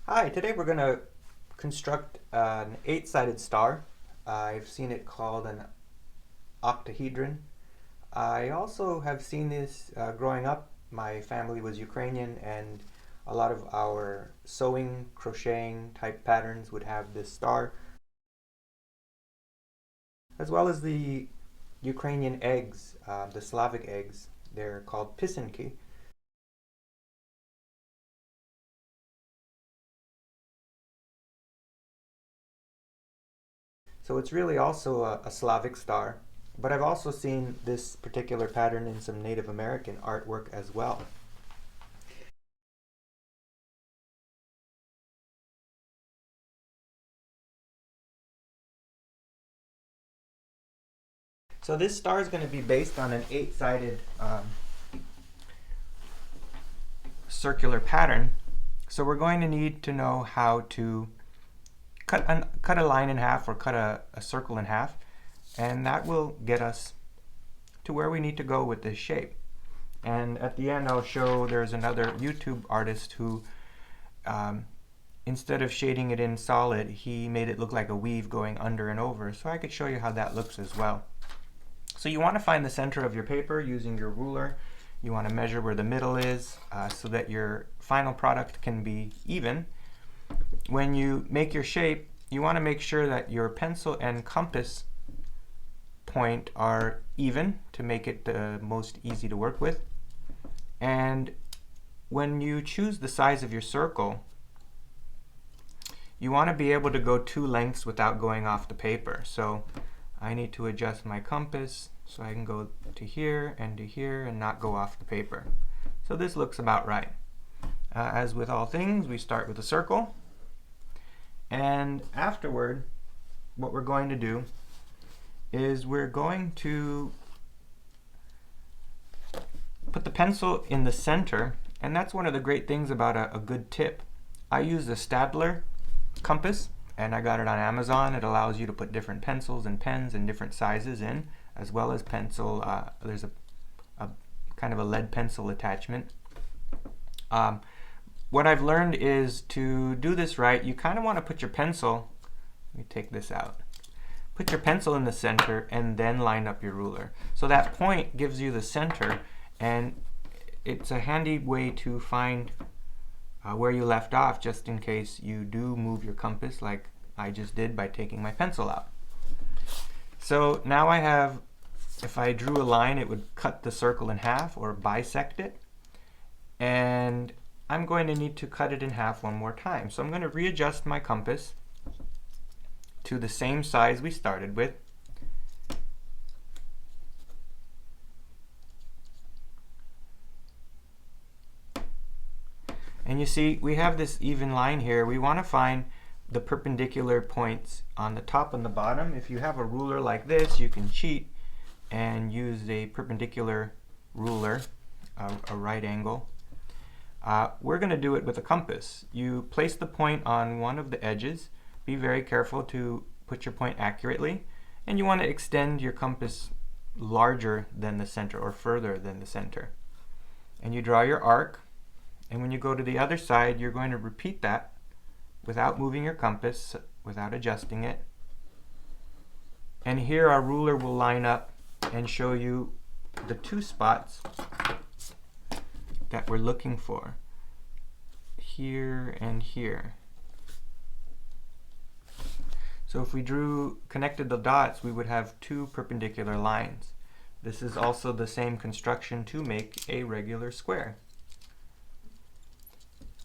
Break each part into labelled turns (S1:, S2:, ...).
S1: Hi, today we're going to construct an eight-sided star. I've seen it called an octahedron. I also have seen this growing up. My family was Ukrainian, and a lot of our sewing, crocheting type patterns would have this star, as well as the Ukrainian eggs, the Slavic eggs. They're called pisanki. So it's really also a Slavic star. But I've also seen this particular pattern in some Native American artwork as well. So this star is going to be based on an eight-sided circular pattern. So we're going to need to know how to cut a line in half or cut a circle in half, and that will get us to where we need to go with this shape. And at the end I'll show there's another YouTube artist who instead of shading it in solid, he made it look like a weave going under and over, so I could show you how that looks as well. So you want to find the center of your paper using your ruler. You want to measure where the middle is so that your final product can be even. When you make your shape, you want to make sure that your pencil and compass point are even to make it the most easy to work with. And when you choose the size of your circle, you want to be able to go two lengths without going off the paper. So I need to adjust my compass so I can go to here and not go off the paper. So this looks about right. As with all things, we start with a circle, and afterward what we're going to do is we're going to put the pencil in the center, and that's one of the great things about a good tip. I use a Stadler compass, and I got it on Amazon. It allows you to put different pencils and pens in different sizes in, as well as pencil. There's a kind of a lead pencil attachment. What I've learned is to do this right, you kind of want to put your pencil, let me take this out, put your pencil in the center and then line up your ruler. So that point gives you the center, and it's a handy way to find where you left off, just in case you do move your compass like I just did by taking my pencil out. So now I have, if I drew a line, it would cut the circle in half or bisect it, and I'm going to need to cut it in half one more time. So I'm going to readjust my compass to the same size we started with. And you see, we have this even line here. We want to find the perpendicular points on the top and the bottom. If you have a ruler like this, you can cheat and use a perpendicular ruler, a right angle. We're going to do it with a compass. You place the point on one of the edges. Be very careful to put your point accurately, and you want to extend your compass larger than the center or further than the center. And you draw your arc, and when you go to the other side, you're going to repeat that without moving your compass, without adjusting it. And here our ruler will line up and show you the two spots that we're looking for, here and here. So if we connected the dots, we would have two perpendicular lines. This is also the same construction to make a regular square.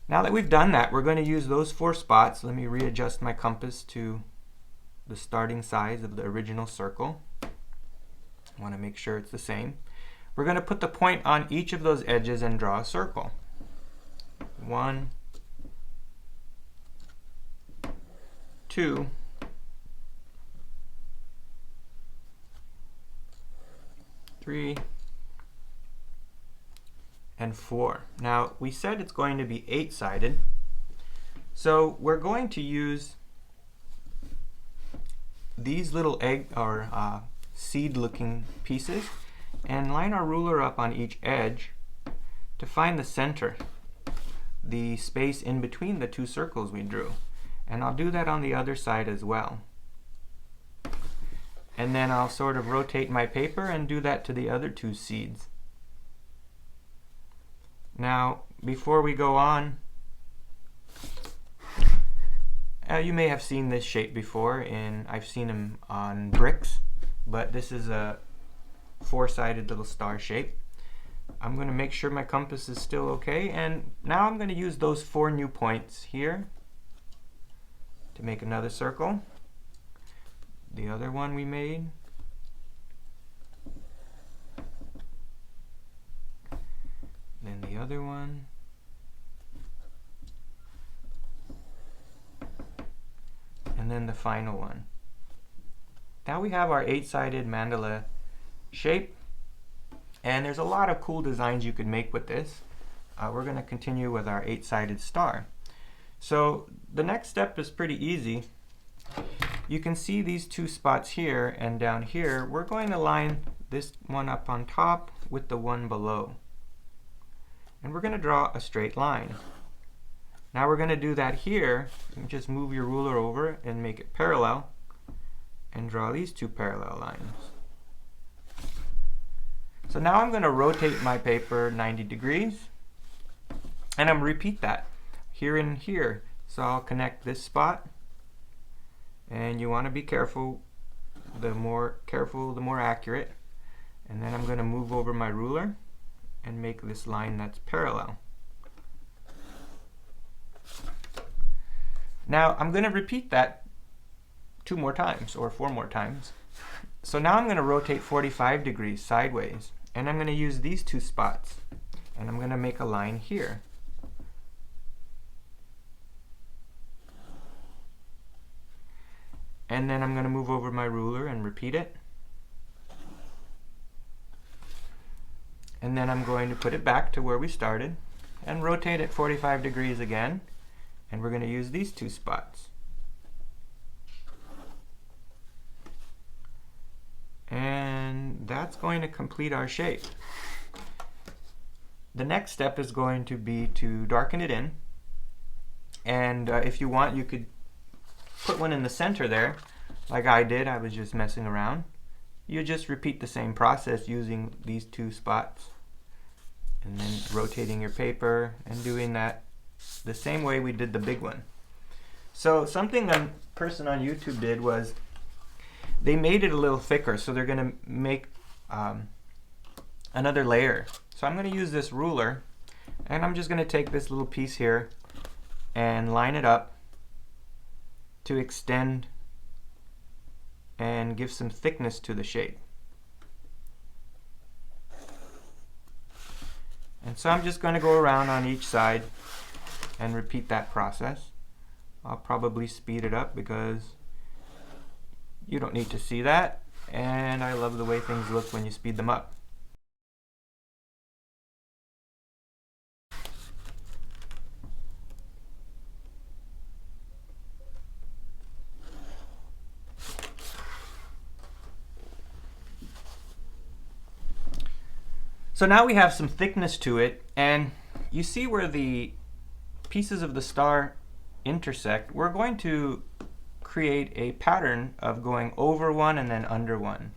S1: Now that we've done that, we're going to use those four spots. Let me readjust my compass to the starting size of the original circle. I want to make sure it's the same. We're going to put the point on each of those edges and draw a circle. 1, 2, 3, and 4. Now we said it's going to be eight-sided, so we're going to use these little egg or seed-looking pieces and line our ruler up on each edge to find the center. the space in between the two circles we drew. And I'll do that on the other side as well. And then I'll sort of rotate my paper and do that to the other two seeds. Now, before we go on, you may have seen this shape before, I've seen them on bricks, but this is a four-sided little star shape. I'm going to make sure my compass is still okay, and now I'm going to use those 4 new points here to make another circle. The other one we made. Then the other one. And then the final one. Now we have our 8-sided mandala shape, and there's a lot of cool designs you could make with this. We're going to continue with our 8-sided star. So the next step is pretty easy. You can see these 2 spots here and down here. We're going to line this one up on top with the one below. And we're going to draw a straight line. Now we're going to do that here. You can just move your ruler over and make it parallel and draw these 2 parallel lines. So now I'm going to rotate my paper 90 degrees, and I'm going to repeat that here and here. So I'll connect this spot, and you want to be careful. The more careful, the more accurate. And then I'm going to move over my ruler and make this line that's parallel. Now I'm going to repeat that 2 more times or 4 more times. So now I'm going to rotate 45 degrees sideways, and I'm going to use these 2 spots, and I'm going to make a line here. And then I'm going to move over my ruler and repeat it. And then I'm going to put it back to where we started and rotate it 45 degrees again. And we're going to use these 2 spots. And that's going to complete our shape. The next step is going to be to darken it in. And if you want, you could put one in the center there, like I did. I was just messing around. You just repeat the same process using these 2 spots and then rotating your paper and doing that the same way we did the big one. So something a person on YouTube did was they made it a little thicker, so they're going to make another layer. So I'm going to use this ruler, and I'm just going to take this little piece here and line it up to extend and give some thickness to the shape. And so I'm just going to go around on each side and repeat that process. I'll probably speed it up because you don't need to see that, and I love the way things look when you speed them up. So now we have some thickness to it, and you see where the pieces of the star intersect. We're going to create a pattern of going over one and then under one.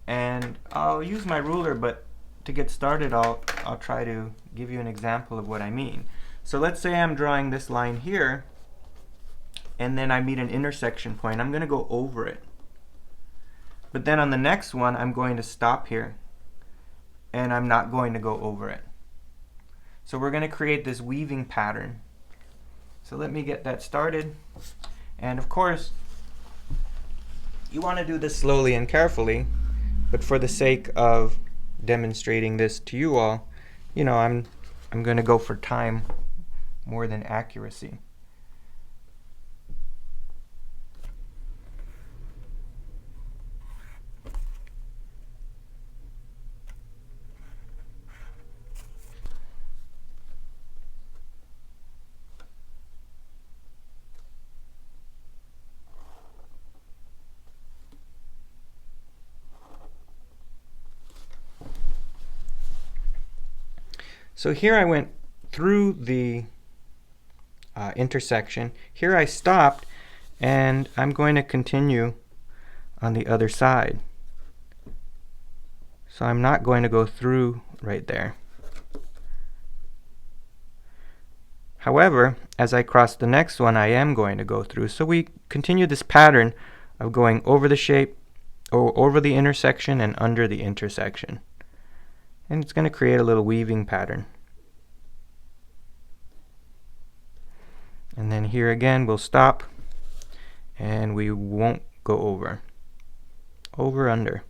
S1: And I'll use my ruler, but to get started I'll try to give you an example of what I mean. So let's say I'm drawing this line here, and then I meet an intersection point. I'm going to go over it. But then on the next one I'm going to stop here, and I'm not going to go over it. So we're going to create this weaving pattern. So let me get that started. And of course, you want to do this slowly and carefully, but for the sake of demonstrating this to you all, you know, I'm going to go for time more than accuracy. So here I went through the intersection. Here I stopped, and I'm going to continue on the other side. So I'm not going to go through right there. However, as I cross the next one, I am going to go through. So we continue this pattern of going over the shape, or over the intersection and under the intersection. And it's going to create a little weaving pattern. And then here again, we'll stop, and we won't go over. Over, under.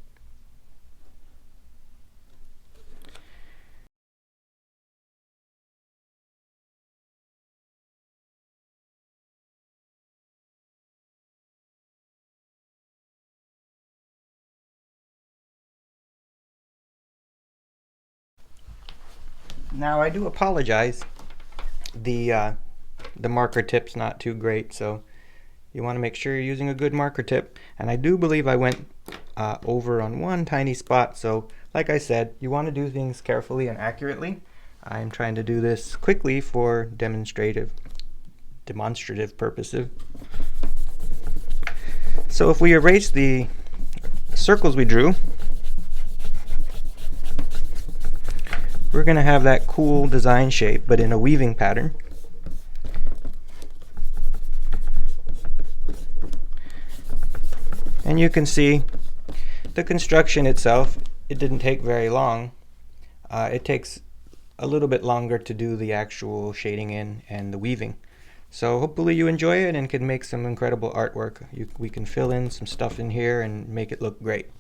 S1: Now I do apologize. The marker tip's not too great, so you want to make sure you're using a good marker tip. And I do believe I went over on one tiny spot, so like I said, you want to do things carefully and accurately. I'm trying to do this quickly for demonstrative purposes. So if we erase the circles we drew, we're going to have that cool design shape, but in a weaving pattern. And you can see the construction itself, it didn't take very long. It takes a little bit longer to do the actual shading in and the weaving. So hopefully you enjoy it and can make some incredible artwork. We can fill in some stuff in here and make it look great.